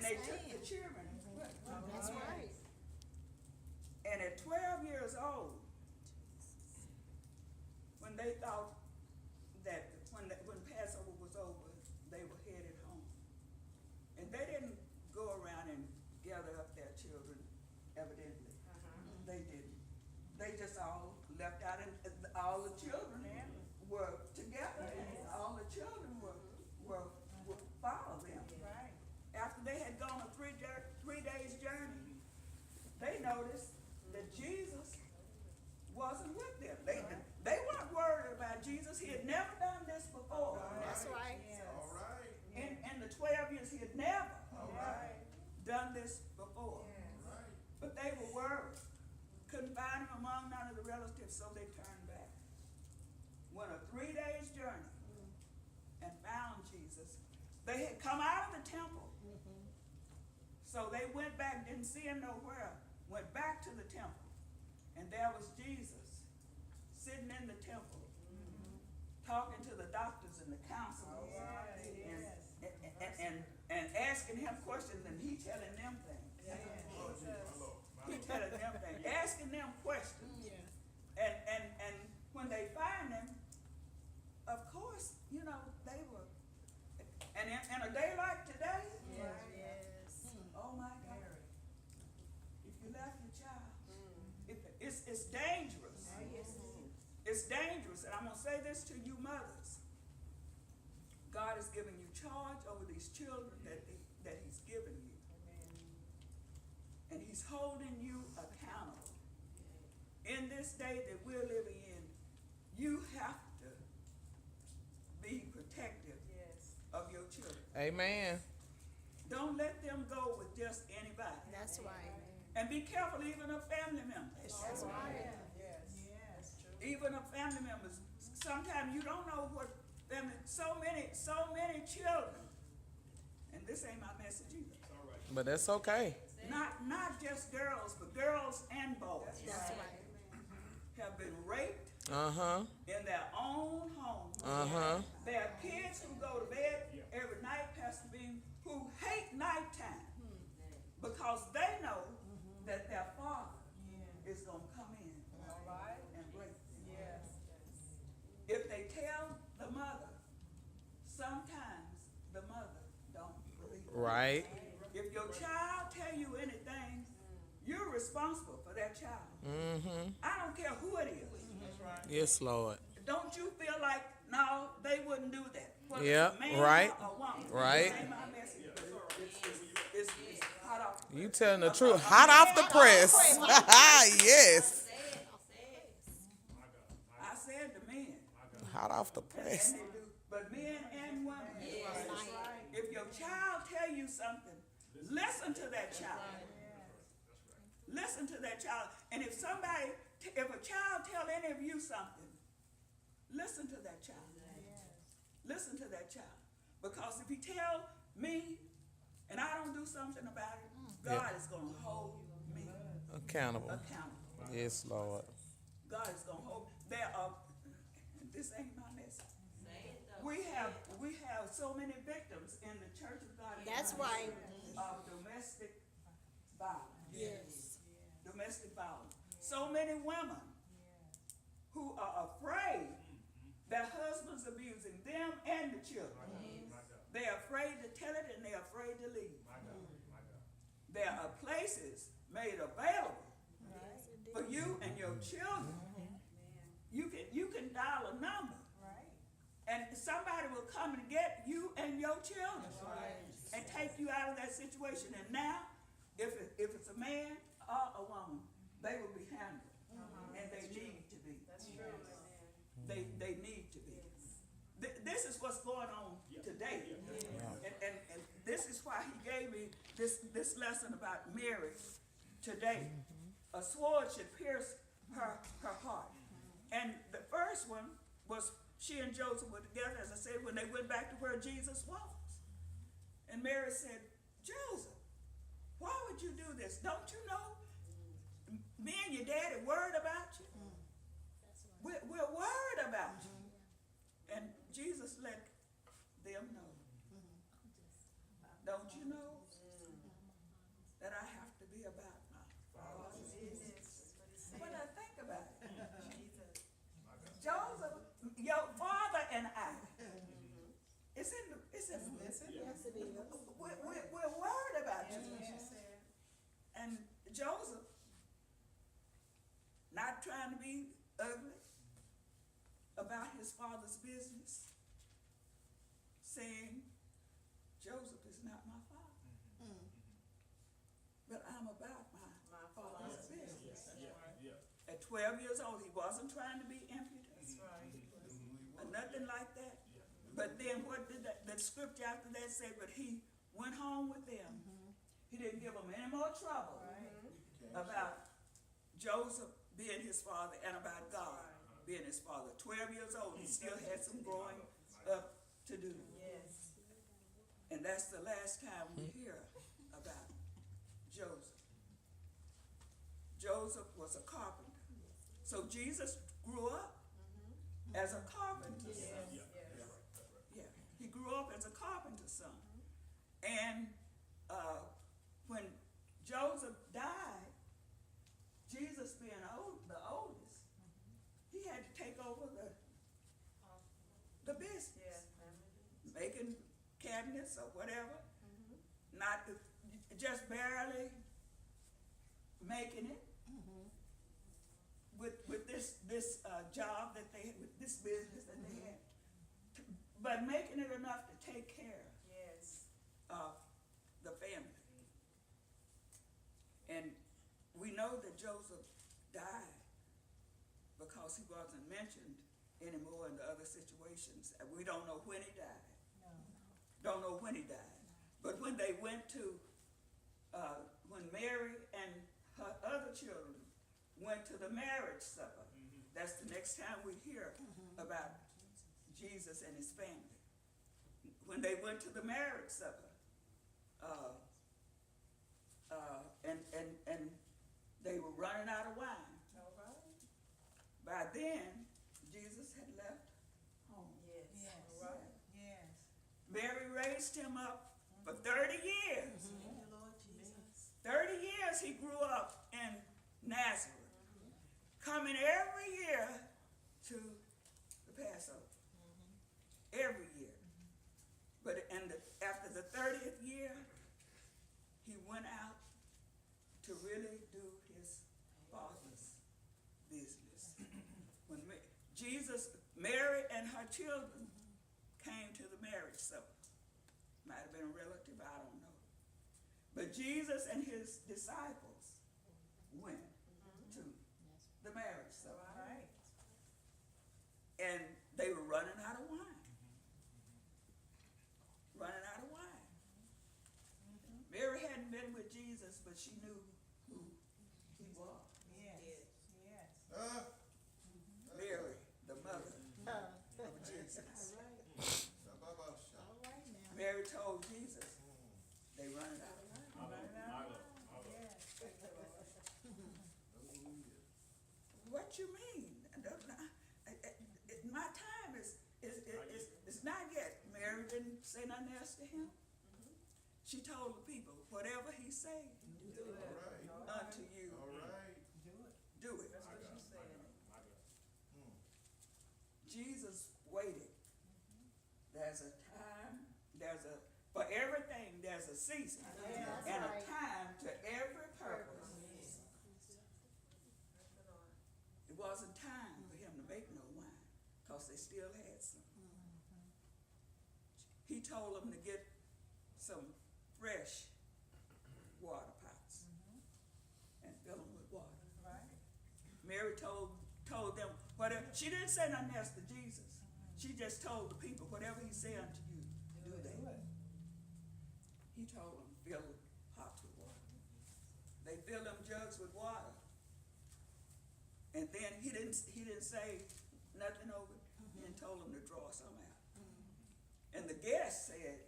And they took the children. That's right. And at 12 years old, when they thought that when Passover was over, they were headed home. And they didn't go around and gather up their children, evidently. They didn't. They just all left out, and all the children were together, and all the children were follow them. Right. After they had gone a 3 days journey, they noticed that Jesus wasn't with them. They weren't worried about Jesus. He had never done this before. That's right. All right. In the 12 years, he had never Right. done this before. Right. But they were worried. Couldn't find him among none of the relatives, so they turned back. Went a 3 days journey and found Jesus. They had come out of the temple. So they went back, didn't see him nowhere, went back to the temple. And there was Jesus sitting in the temple, talking to the doctors and the counselors, and asking him questions, and he telling them things. He telling them things, asking them questions. And when they find him, of course, they were, and in a day like today, oh my God, if you left your child, it's dangerous. It's dangerous, and I'm going to say this to you mothers. God is giving you charge over these children that he's given you. And he's holding you accountable. In this day that we're living in, you have to be protective of your children. Amen. Don't let them go with just anybody. That's right. And be careful even of family members. That's right. Yes. Even of family members. Sometimes you don't know what family, so many children. And this ain't my message either. But that's okay. Not just girls, but girls and boys That's right. have been raped in their own home. There are kids who go to bed every night, Pastor Beam, who hate nighttime because they know that their father is going to come in and rape them. If they tell the mother, sometimes the mother don't believe it. Right. If your child tell you anything, you're responsible for that child. I don't care who it is. Yes, Lord. Don't you feel like, no, they wouldn't do that? Whether Yeah, it's a man right, or a woman. right. This ain't my message, but it's hot off. You telling the truth. Hot off the press. Yes. I said the men. Hot off the And press. they do. But men and women. If your child tell you something, listen to that child. Listen to that child. And if a child tell any of you something, listen to that child. Listen to that child. Because if he tell me and I don't do something about it, God is going to hold me Accountable. accountable. Yes, Lord. God is going to hold. This ain't my message. We have so many victims in the Church of God. That's right. Of domestic violence. Yes. Domestic violence. So many women who are afraid that husbands abusing them and the children. They're afraid to tell it and they're afraid to leave. There are places made available for you and your children. You can dial a number, and somebody will come and get you and your children and take you out of that situation. And now, if it's a man or a woman, they will be handled, and they need to be. That's true. They need to be. This is what's going on today, and this is why he gave me this lesson about Mary today. A sword should pierce her heart. And the first one was she and Joseph were together, as I said, when they went back to where Jesus was. And Mary said, Joseph, why would you do this? Don't you know me and your daddy worried about you? We're worried about you. And Jesus let them know. Don't you know that I have to be about my Father's business. When I think about it, Joseph, your father and I, it's in the, Yes, it is. we're worried about you. And Joseph, not trying to be ugly about his father's business, saying, Joseph is not my father, but I'm about my father's business. At 12 years old, he wasn't trying to be impudent or nothing like that. But then what did the scripture after that say? But he went home with them. He didn't give them any more trouble about Joseph being his father and about God being his father. 12 years old, he still had some growing up to do. And that's the last time we hear about Joseph. Joseph was a carpenter. So Jesus grew up as a carpenter's son. Yeah, he grew up as a carpenter's son. And when Joseph died, Jesus being the oldest, he had to take over the business, making cabinets or whatever, not just barely making it with this job that they had, with this business that they had, but making it enough to take care of the family. And we know that Joseph died because he wasn't mentioned anymore in the other situations. And we don't know when he died. Don't know when he died. But when they went to, when Mary and her other children went to the marriage supper, that's the next time we hear about Jesus and his family. When they went to the marriage supper, and they were running out of wine. By then, Jesus had left home. Mary raised him up for 30 years. 30 years he grew up in Nazareth, coming every year to the Passover. Every year. But after the 30th year, he went out to really do his father's business. When Mary and her children came to the marriage supper. Might have been a relative, I don't know. But Jesus and his disciples went to the marriage supper. And they were running out of wine. Running out of wine. Mary hadn't been with Jesus, but she knew who he was. Mary, the mother of Jesus. Mary told Jesus, they running out of wine. What you mean? My time is not yet. Mary didn't say nothing else to him. She told the people, whatever he said unto you, do it. Jesus waited. There's a time, for everything, there's a season and a time to every purpose. It wasn't time for him to make no wine, because they still had some. He told them to get some fresh water pots and fill them with water. Mary told them whatever. She didn't say nothing else to Jesus. She just told the people, whatever he said unto you, do that. He told them, fill pots with water. They filled them jugs with water. And then he didn't say nothing over it, and told them to draw some out. And the guests said,